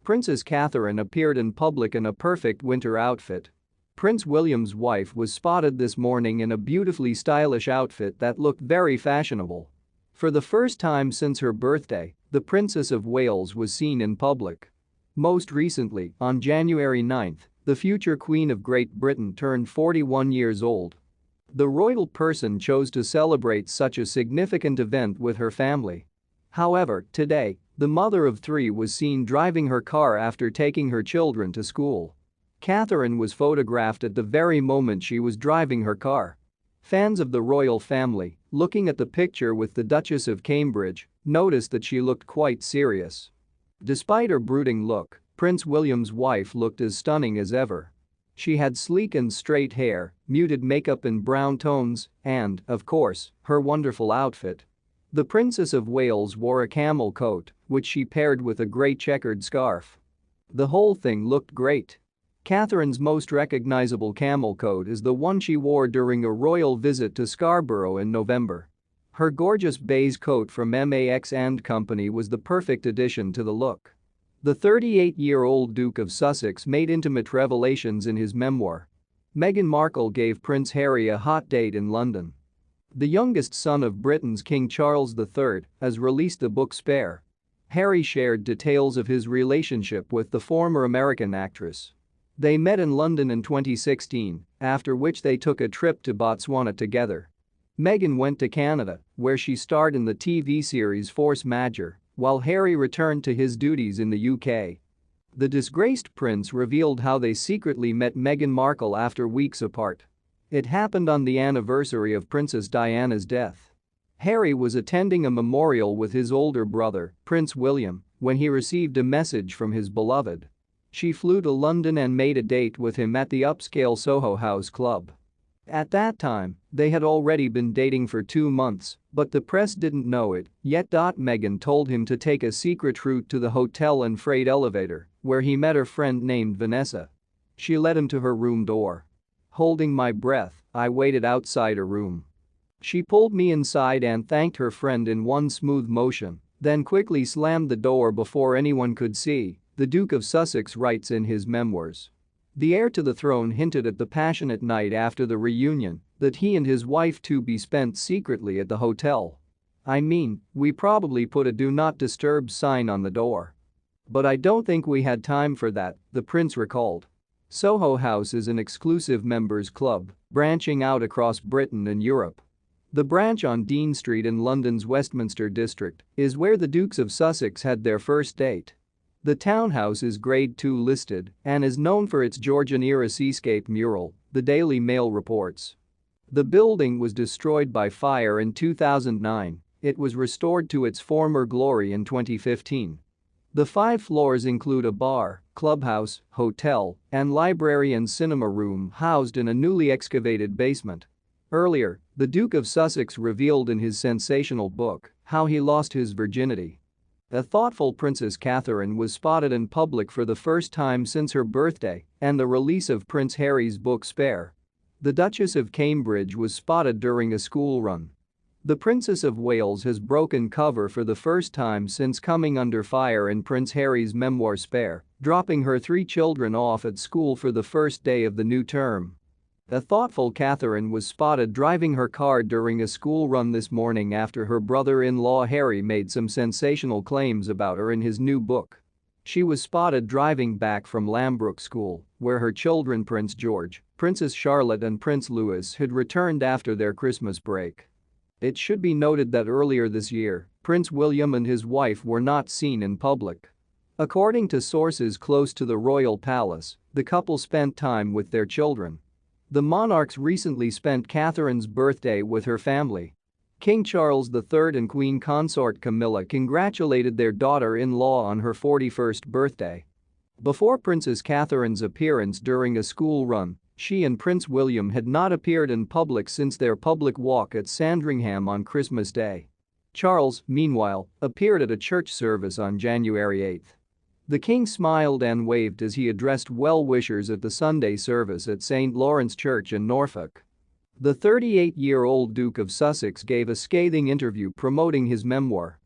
Princess Catherine appeared in public in a perfect winter outfit. Prince William's wife was spotted this morning in a beautifully stylish outfit that looked very fashionable. For the first time since her birthday, the Princess of Wales was seen in public. Most recently, on January 9, the future Queen of Great Britain turned 41 years old. The royal person chose to celebrate such a significant event with her family. However, today, the mother of three was seen driving her car after taking her children to school. Catherine was photographed at the very moment she was driving her car. Fans of the royal family, looking at the picture with the Duchess of Cambridge, noticed that she looked quite serious. Despite her brooding look, Prince William's wife looked as stunning as ever. She had sleek and straight hair, muted makeup in brown tones, and, of course, her wonderful outfit. The Princess of Wales wore a camel coat, which she paired with a grey checkered scarf. The whole thing looked great. Catherine's most recognizable camel coat is the one she wore during a royal visit to Scarborough in November. Her gorgeous beige coat from Max & Company was the perfect addition to the look. The 38-year-old Duke of Sussex made intimate revelations in his memoir. Meghan Markle gave Prince Harry a hot date in London. The youngest son of Britain's King Charles III has released the book Spare. Harry shared details of his relationship with the former American actress. They met in London in 2016, after which they took a trip to Botswana together. Meghan went to Canada, where she starred in the TV series Force Majeure, while Harry returned to his duties in the UK. The disgraced prince revealed how they secretly met Meghan Markle after weeks apart. It happened on the anniversary of Princess Diana's death. Harry was attending a memorial with his older brother, Prince William, when he received a message from his beloved. She flew to London and made a date with him at the upscale Soho House Club. At that time, they had already been dating for 2 months, but the press didn't know it yet. Meghan told him to take a secret route to the hotel and freight elevator, where he met her friend named Vanessa. She led him to her room door. Holding my breath, I waited outside her room. She pulled me inside and thanked her friend in one smooth motion, then quickly slammed the door before anyone could see, the Duke of Sussex writes in his memoirs. The heir to the throne hinted at the passionate night after the reunion that he and his wife-to-be spent secretly at the hotel. I mean, we probably put a do not disturb sign on the door. But I don't think we had time for that, the prince recalled. Soho House is an exclusive members club, branching out across Britain and Europe. The branch on Dean Street in London's Westminster district is where the Dukes of Sussex had their first date. The townhouse is Grade 2 listed and is known for its Georgian-era seascape mural, the Daily Mail reports. The building was destroyed by fire in 2009. It was restored to its former glory in 2015. The 5 floors include a bar, clubhouse, hotel, and library and cinema room housed in a newly excavated basement. Earlier, the Duke of Sussex revealed in his sensational book how he lost his virginity. A thoughtful Princess Catherine was spotted in public for the first time since her birthday and the release of Prince Harry's book Spare. The Duchess of Cambridge was spotted during a school run. The Princess of Wales has broken cover for the first time since coming under fire in Prince Harry's memoir Spare, dropping her 3 children off at school for the first day of the new term. A thoughtful Catherine was spotted driving her car during a school run this morning after her brother-in-law Harry made some sensational claims about her in his new book. She was spotted driving back from Lambrook School, where her children Prince George, Princess Charlotte and Prince Louis had returned after their Christmas break. It should be noted that earlier this year, Prince William and his wife were not seen in public. According to sources close to the royal palace, the couple spent time with their children. The monarchs recently spent Catherine's birthday with her family. King Charles III and Queen Consort Camilla congratulated their daughter-in-law on her 41st birthday. Before Princess Catherine's appearance during a school run, she and Prince William had not appeared in public since their public walk at Sandringham on Christmas Day. Charles, meanwhile, appeared at a church service on January 8. The king smiled and waved as he addressed well-wishers at the Sunday service at St. Lawrence Church in Norfolk. The 38-year-old Duke of Sussex gave a scathing interview promoting his memoir.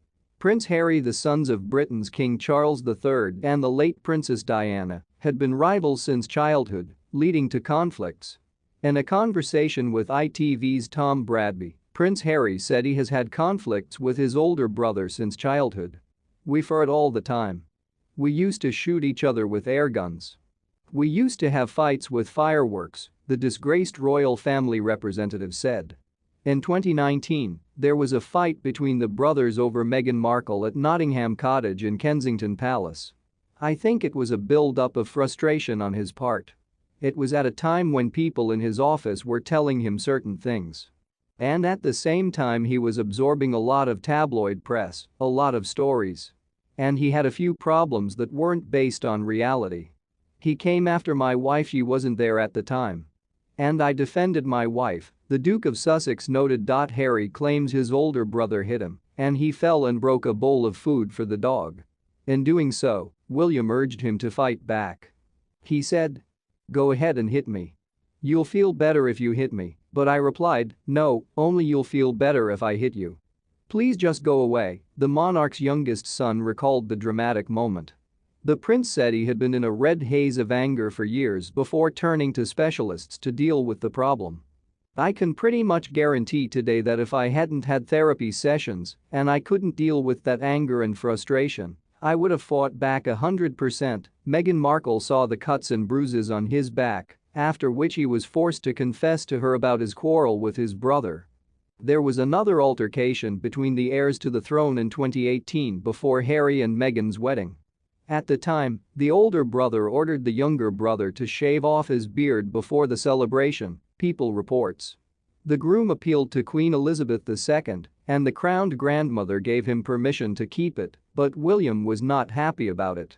Prince Harry, the sons of Britain's King Charles III and the late Princess Diana, had been rivals since childhood, leading to conflicts. In a conversation with ITV's Tom Bradby, Prince Harry said he has had conflicts with his older brother since childhood. "We fought all the time. We used to shoot each other with air guns. We used to have fights with fireworks," the disgraced royal family representative said. In 2019, there was a fight between the brothers over Meghan Markle at Nottingham Cottage in Kensington Palace. "I think it was a build-up of frustration on his part. It was at a time when people in his office were telling him certain things. And at the same time he was absorbing a lot of tabloid press, a lot of stories. And he had a few problems that weren't based on reality. He came after my wife, she wasn't there at the time. And I defended my wife," the Duke of Sussex noted. Harry claims his older brother hit him, and he fell and broke a bowl of food for the dog. In doing so, William urged him to fight back. He said, "Go ahead and hit me. You'll feel better if you hit me," but I replied, "No, only you'll feel better if I hit you. Please just go away," the monarch's youngest son recalled the dramatic moment. The prince said he had been in a red haze of anger for years before turning to specialists to deal with the problem. "I can pretty much guarantee today that if I hadn't had therapy sessions and I couldn't deal with that anger and frustration, I would have fought back 100%. Meghan Markle saw the cuts and bruises on his back, after which he was forced to confess to her about his quarrel with his brother. There was another altercation between the heirs to the throne in 2018 before Harry and Meghan's wedding. At the time, the older brother ordered the younger brother to shave off his beard before the celebration, People reports. The groom appealed to Queen Elizabeth II, and the crowned grandmother gave him permission to keep it, but William was not happy about it.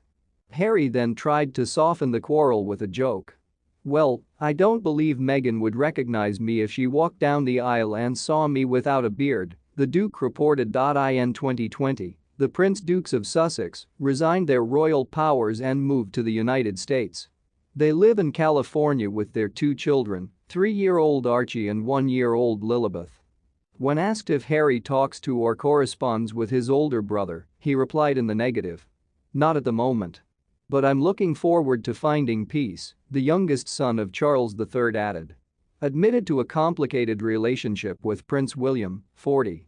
Harry then tried to soften the quarrel with a joke. "Well, I don't believe Meghan would recognize me if she walked down the aisle and saw me without a beard," the Duke reported. In 2020, the Prince-Dukes of Sussex resigned their royal powers and moved to the United States. They live in California with their two children, 3-year-old Archie and 1-year-old Lilibeth. When asked if Harry talks to or corresponds with his older brother, he replied in the negative. "Not at the moment. But I'm looking forward to finding peace," the youngest son of Charles III added. Admitted to a complicated relationship with Prince William, 40.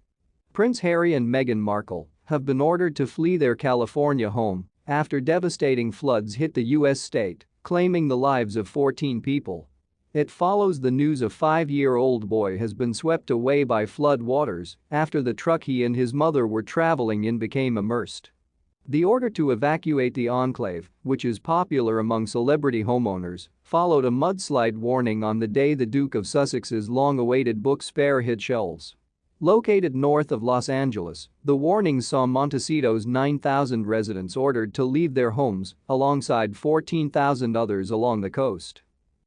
Prince Harry and Meghan Markle have been ordered to flee their California home after devastating floods hit the U.S. state, claiming the lives of 14 people. It follows the news a 5-year-old boy has been swept away by flood waters after the truck he and his mother were traveling in became immersed. The order to evacuate the enclave, which is popular among celebrity homeowners, followed a mudslide warning on the day the Duke of Sussex's long-awaited book Spare hit shelves. Located north of Los Angeles, the warning saw Montecito's 9,000 residents ordered to leave their homes alongside 14,000 others along the coast.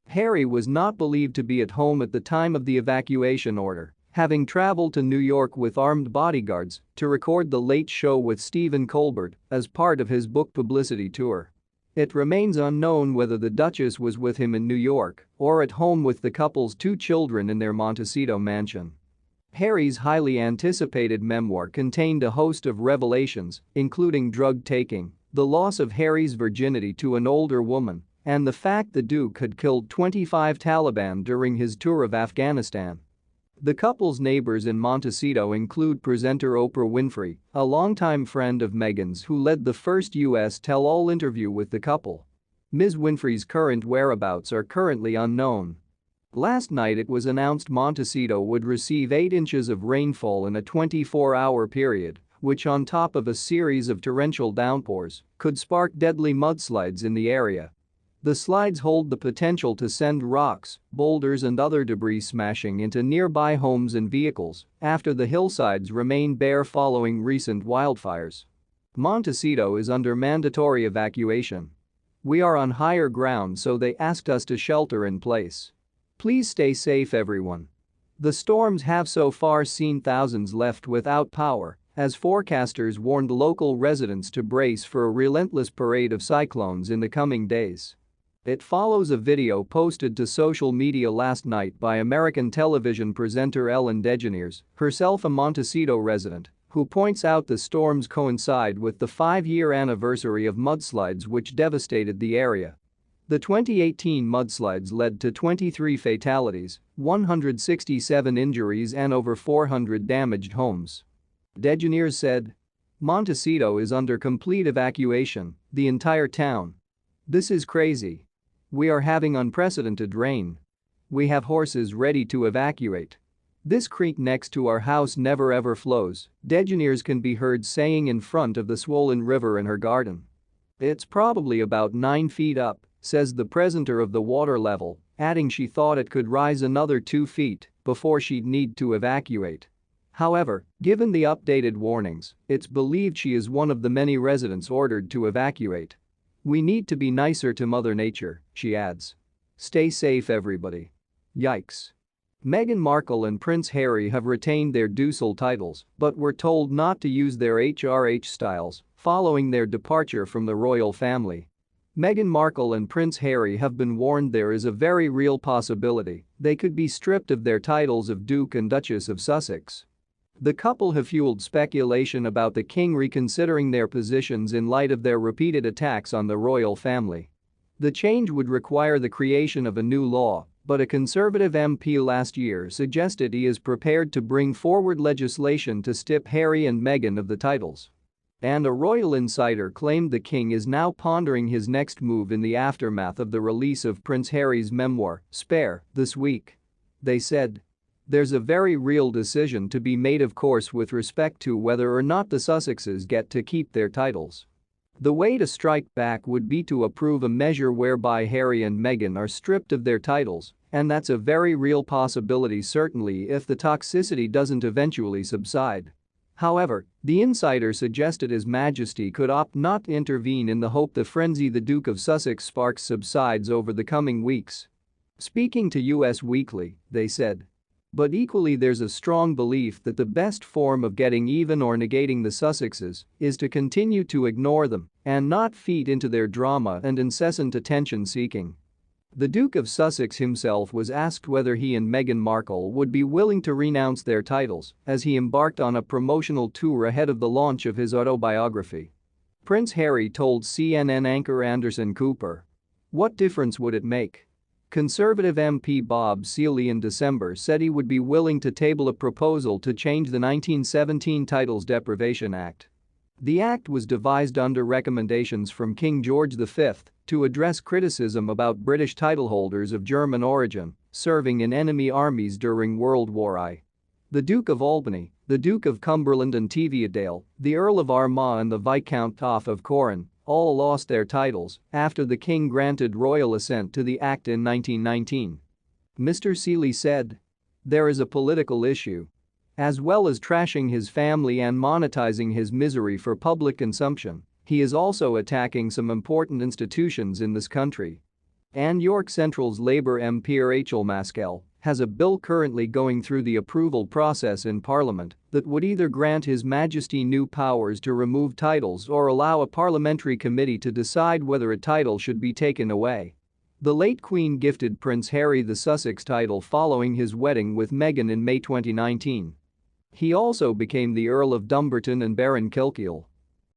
Harry was not believed to be at home at the time of the evacuation order, having traveled to New York with armed bodyguards to record The Late Show with Stephen Colbert as part of his book publicity tour. It remains unknown whether the Duchess was with him in New York or at home with the couple's two children in their Montecito mansion. Harry's highly anticipated memoir contained a host of revelations, including drug taking, the loss of Harry's virginity to an older woman, and the fact the Duke had killed 25 Taliban during his tour of Afghanistan. The couple's neighbors in Montecito include presenter Oprah Winfrey, a longtime friend of Meghan's who led the first U.S. tell-all interview with the couple. Ms. Winfrey's current whereabouts are currently unknown. Last night it was announced Montecito would receive 8 inches of rainfall in a 24-hour period, which on top of a series of torrential downpours could spark deadly mudslides in the area. The slides hold the potential to send rocks, boulders and other debris smashing into nearby homes and vehicles after the hillsides remain bare following recent wildfires. Montecito is under mandatory evacuation. "We are on higher ground, so they asked us to shelter in place. Please stay safe, everyone." The storms have so far seen thousands left without power, as forecasters warned local residents to brace for a relentless parade of cyclones in the coming days. It follows a video posted to social media last night by American television presenter Ellen DeGeneres, herself a Montecito resident, who points out the storms coincide with the 5-year anniversary of mudslides which devastated the area. The 2018 mudslides led to 23 fatalities, 167 injuries and over 400 damaged homes. Engineers said. Montecito is under complete evacuation, the entire town. This is crazy. We are having unprecedented rain. We have horses ready to evacuate. This creek next to our house never ever flows, engineers can be heard saying in front of the swollen river in her garden. It's probably about 9 feet up, says the presenter of the water level, adding she thought it could rise another 2 feet before she'd need to evacuate. However, given the updated warnings, it's believed she is one of the many residents ordered to evacuate. We need to be nicer to Mother Nature, she adds. Stay safe everybody. Yikes. Meghan Markle and Prince Harry have retained their ducal titles but were told not to use their HRH styles following their departure from the royal family. Meghan Markle and Prince Harry have been warned there is a very real possibility they could be stripped of their titles of Duke and Duchess of Sussex. The couple have fueled speculation about the king reconsidering their positions in light of their repeated attacks on the royal family. The change would require the creation of a new law, but a Conservative MP last year suggested he is prepared to bring forward legislation to strip Harry and Meghan of the titles. And a royal insider claimed the king is now pondering his next move in the aftermath of the release of Prince Harry's memoir, Spare, this week. They said. There's a very real decision to be made of course with respect to whether or not the Sussexes get to keep their titles. The way to strike back would be to approve a measure whereby Harry and Meghan are stripped of their titles, and that's a very real possibility certainly if the toxicity doesn't eventually subside. However, the insider suggested His Majesty could opt not to intervene in the hope the frenzy the Duke of Sussex sparks subsides over the coming weeks. Speaking to US Weekly, they said. But equally there's a strong belief that the best form of getting even or negating the Sussexes is to continue to ignore them and not feed into their drama and incessant attention-seeking. The Duke of Sussex himself was asked whether he and Meghan Markle would be willing to renounce their titles as he embarked on a promotional tour ahead of the launch of his autobiography. Prince Harry told CNN anchor Anderson Cooper. What difference would it make? Conservative MP Bob Seeley in December said he would be willing to table a proposal to change the 1917 Titles Deprivation Act. The act was devised under recommendations from King George V to address criticism about British titleholders of German origin serving in enemy armies during World War I. The Duke of Albany, the Duke of Cumberland and Teviotdale, the Earl of Armagh and the Viscount of Corran all lost their titles after the king granted royal assent to the act in 1919. Mr. Seeley said. There is a political issue. As well as trashing his family and monetizing his misery for public consumption, he is also attacking some important institutions in this country. And York Central's Labour MP Rachel Maskell has a bill currently going through the approval process in Parliament that would either grant His Majesty new powers to remove titles or allow a parliamentary committee to decide whether a title should be taken away. The late Queen gifted Prince Harry the Sussex title following his wedding with Meghan in May 2019. He also became the Earl of Dumbarton and Baron Kilkeel.